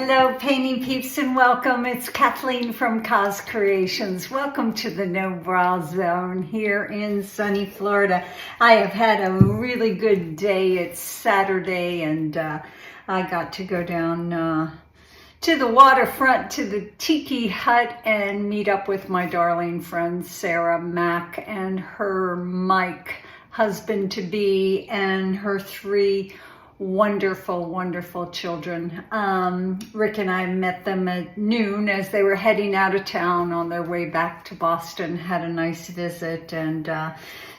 Hello painting peeps and welcome. It's Kathleen from Coz Creations. Welcome to the No Bra Zone here in sunny Florida. I have had a really good day. It's Saturday and I got to go down to the waterfront to the Tiki Hut and meet up with my darling friend Sarah Mack and her Mike husband-to-be and her three wonderful children. Rick and I met them at noon as they were heading out of town on their way back to Boston. Had a nice visit, and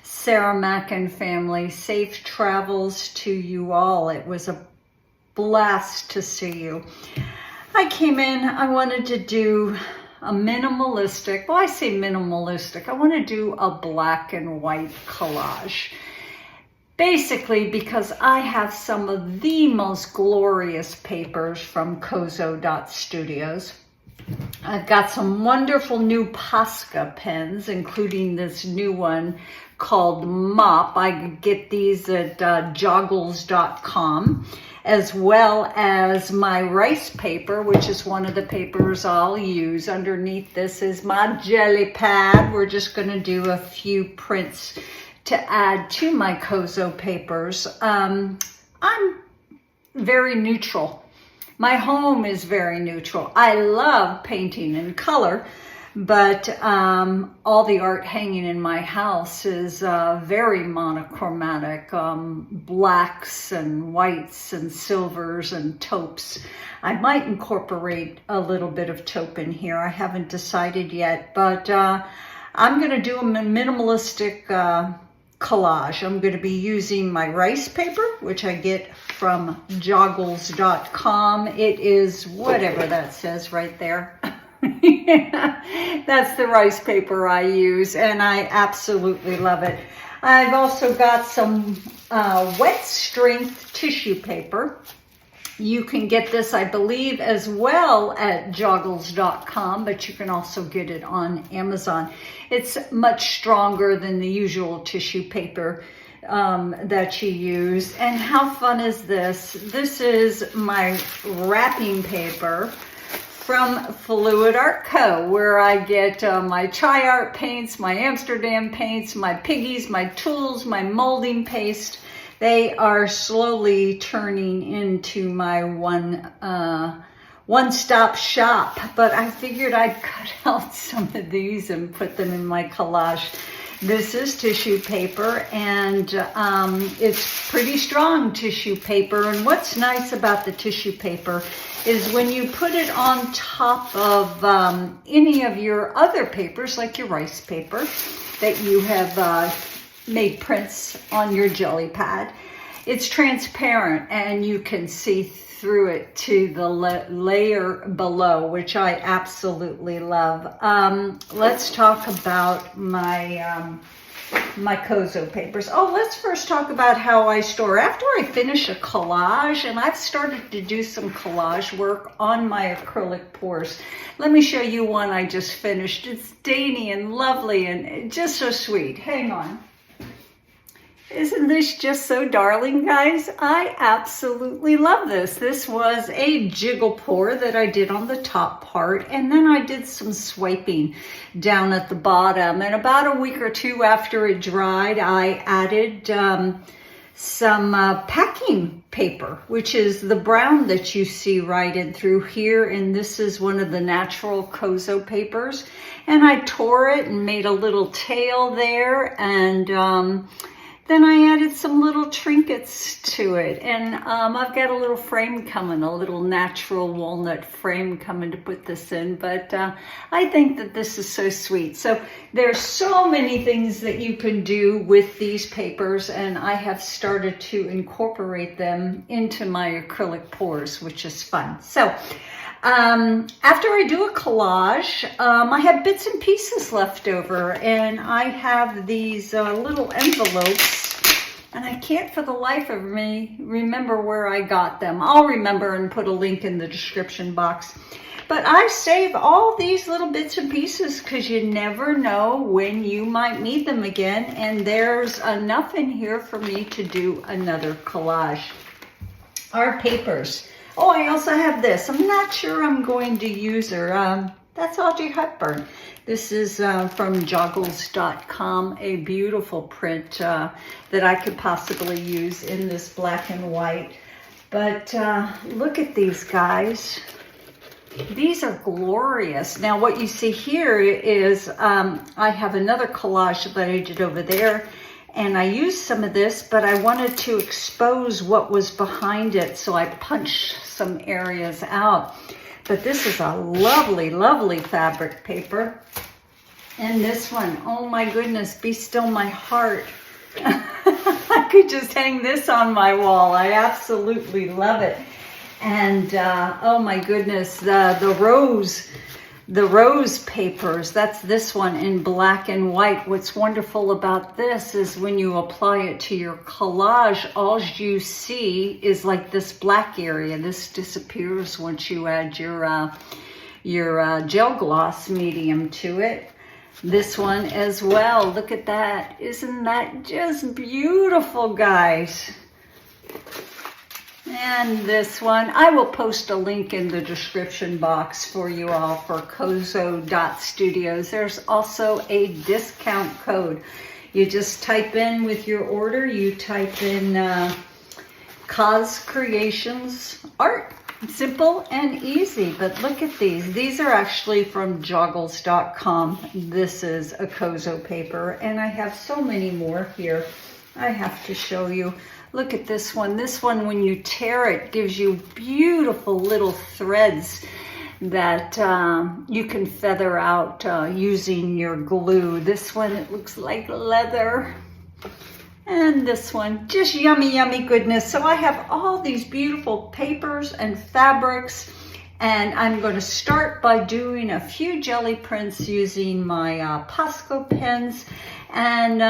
Sarah Mack and family, safe travels to you all. It was a blast to see you. I came in, I wanted to do a minimalistic, well, I say minimalistic, I want to do a black and white collage. Basically because I have some of the most glorious papers from Kozo.studio. I've got some wonderful new Posca pens, including this new one called Mop. I get these at joggles.com, as well as my rice paper, which is one of the papers I'll use. Underneath this is my jelly pad. We're just going to do a few prints to add to my Kozo papers. I'm very neutral. My home is very neutral. I love painting in color, but all the art hanging in my house is very monochromatic, blacks and whites and silvers and taupes. I might incorporate a little bit of taupe in here. I haven't decided yet, but I'm gonna do a minimalistic collage. I'm going to be using my rice paper, which I get from joggles.com. It is whatever that says right there. That's the rice paper I use, and I absolutely love it. I've also got some wet strength tissue paper. You can get this, I believe, as well at joggles.com, but you can also get it on Amazon. It's much stronger than the usual tissue paper that you use. And how fun is this? This is my wrapping paper from Fluid Art Co., where I get my chai art paints, my Amsterdam paints, my piggies, my tools, my molding paste. They are slowly turning into my one-stop shop, but I figured I'd cut out some of these and put them in my collage. This is tissue paper, and it's pretty strong tissue paper. And what's nice about the tissue paper is when you put it on top of any of your other papers, like your rice paper that you have made prints on your jelly pad, it's transparent and you can see through it to the layer below, which I absolutely love. Let's talk about my my Kozo papers. Oh, let's first talk about how I store. After I finish a collage, and I've started to do some collage work on my acrylic pours. Let me show you one I just finished. It's dainty and lovely and just so sweet. Hang on. Isn't this just so darling, guys? I absolutely love this. This was a jiggle pour that I did on the top part, and then I did some swiping down at the bottom. And about a week or two after it dried, I added some packing paper, which is the brown that you see right in through here. And this is one of the natural Kozo papers. And I tore it and made a little tail there, and then I added some little trinkets to it, and I've got a little frame coming, a little natural walnut frame coming to put this in, but I think that this is so sweet. So there's so many things that you can do with these papers, and I have started to incorporate them into my acrylic pours, which is fun. So after I do a collage, I have bits and pieces left over, and I have these little envelopes, and I can't for the life of me remember where I got them. I'll remember and put a link in the description box. But I save all these little bits and pieces because you never know when you might need them again, and there's enough in here for me to do another collage. Our papers Oh, I also have this. I'm not sure I'm going to use her. That's Audrey Hepburn. This is from Joggles.com, a beautiful print that I could possibly use in this black and white. But look at these guys. These are glorious. Now what you see here is I have another collage that I did over there, and I used some of this, but I wanted to expose what was behind it, so I punched some areas out. But this is a lovely, lovely fabric paper. And this one, oh my goodness, Be Still My Heart. I could just hang this on my wall. I absolutely love it. And oh my goodness, the rose papers, that's this one in black and white. What's wonderful about this is when you apply it to your collage, all you see is like this black area. This disappears once you add your gel gloss medium to it. This one as well, look at that. Isn't that just beautiful, guys? And this one, I will post a link in the description box for you all for Kozo.studio. There's also a discount code. You just type in with your order, you type in cozcreationsart. Simple and easy, but look at these. These are actually from Joggles.com. This is a Kozo paper, and I have so many more here. I have to show you. Look at this one. This one, when you tear it, gives you beautiful little threads that you can feather out using your glue. This one, it looks like leather. And this one, just yummy, yummy goodness. So I have all these beautiful papers and fabrics, and I'm going to start by doing a few jelly prints using my Posco pens. And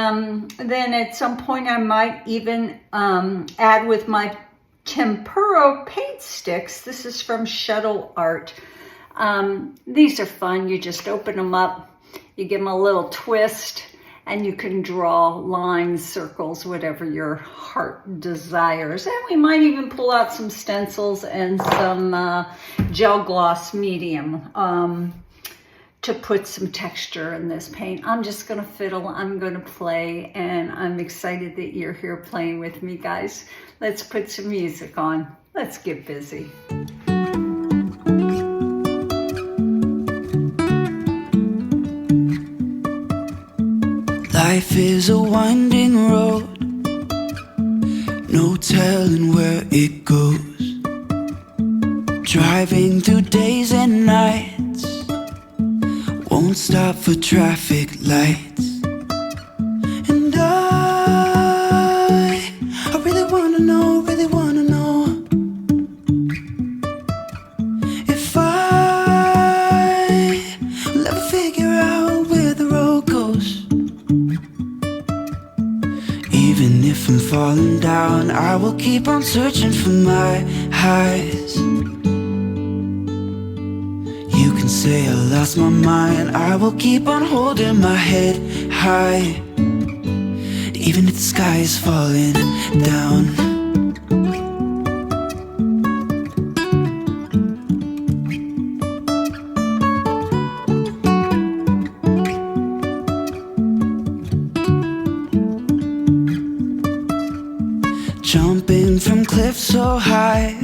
then at some point I might even add with my tempera paint sticks. This is from Shuttle Art. These are fun. You just open them up, you give them a little twist, and you can draw lines, circles, whatever your heart desires. And we might even pull out some stencils and some gel gloss medium to put some texture in this paint. I'm just gonna fiddle, I'm gonna play, and I'm excited that you're here playing with me, guys. Let's put some music on. Let's get busy. Life is a winding road, no telling where it goes. Driving through days and nights, won't stop for traffic lights. And I really wanna know, if I will ever figure out where the road goes. Even if I'm falling down, I will keep on searching for my highs. You can say I lost my mind, I will keep on holding my head high. Even if the sky is falling down. Jumping from cliffs so high,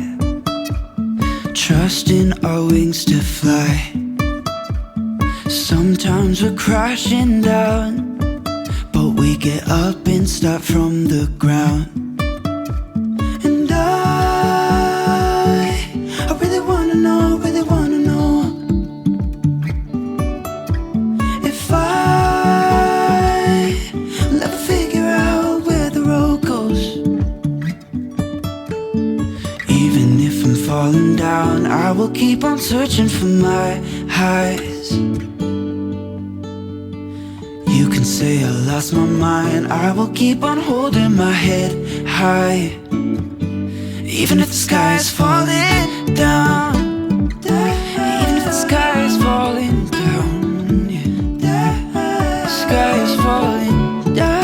trusting our wings to fly. Sometimes we're crashing down, but we get up and start from the ground. And I really wanna know, if I will ever figure out where the road goes. Even if I'm falling down, I will keep on searching for my highs. You can say I lost my mind, I will keep on holding my head high. Even if the sky is falling down, even if the sky is falling down, yeah. The sky is falling down.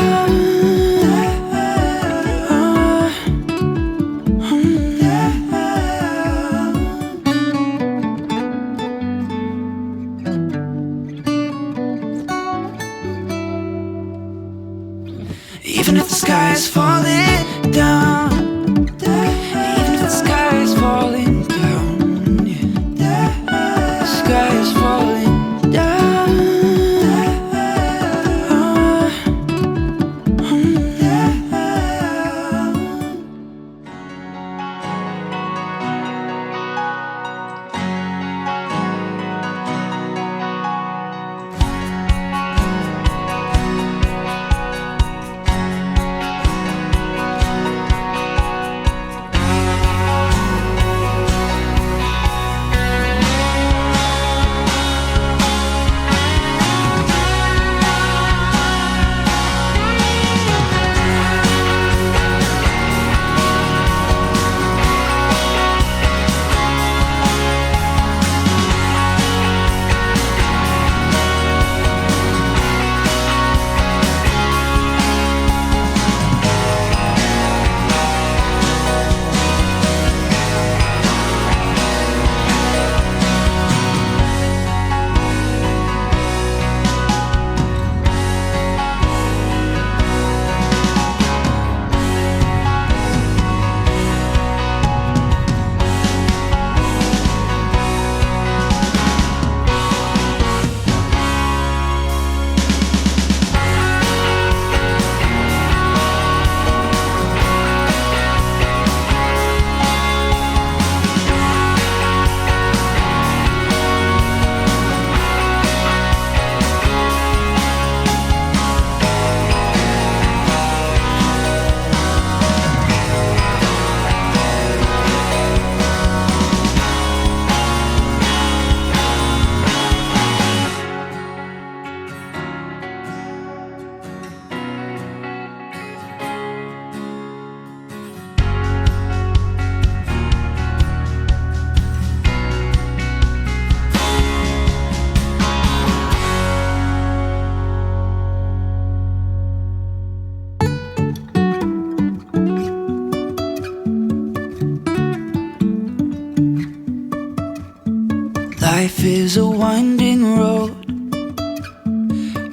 Life is a winding road,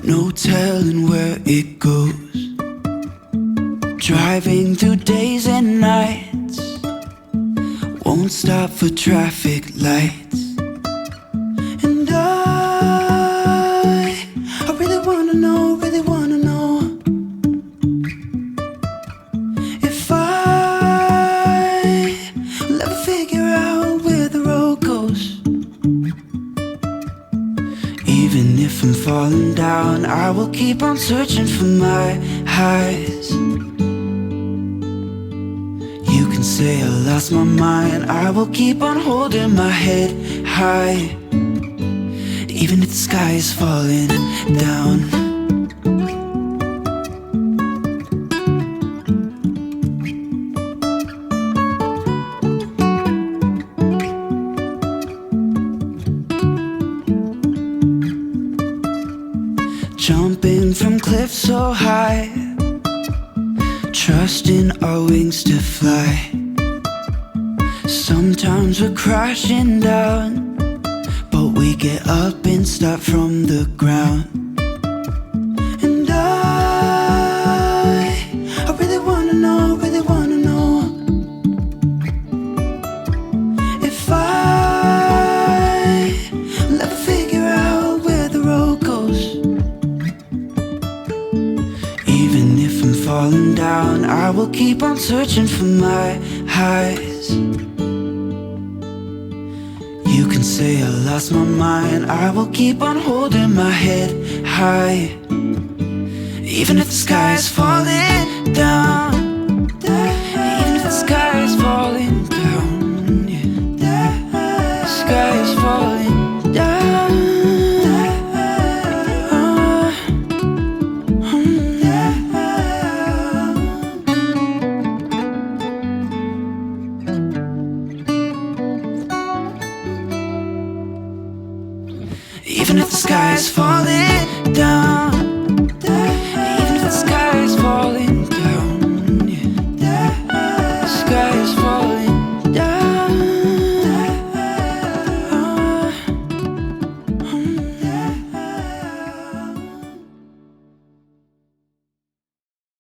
no telling where it goes. Driving through days and nights, won't stop for traffic lights. And I really wanna know, really wanna know if I'll ever figure out where the road goes. Even if I'm falling down, I will keep on searching for my highs. You can say I lost my mind, I will keep on holding my head high. Even if the sky is falling down. Jumping from cliffs so high, trusting our wings to fly. Sometimes we're crashing down, but we get up and start from the ground. And I really wanna know, really wanna know if I'll ever figure out where the road goes. Even if I'm falling down, I will keep on searching for my highs. You can say I lost my mind, I will keep on holding my head high. Even if the sky is falling down, even if the sky is falling down, yeah. The sky is falling down. Even if the sky is falling down.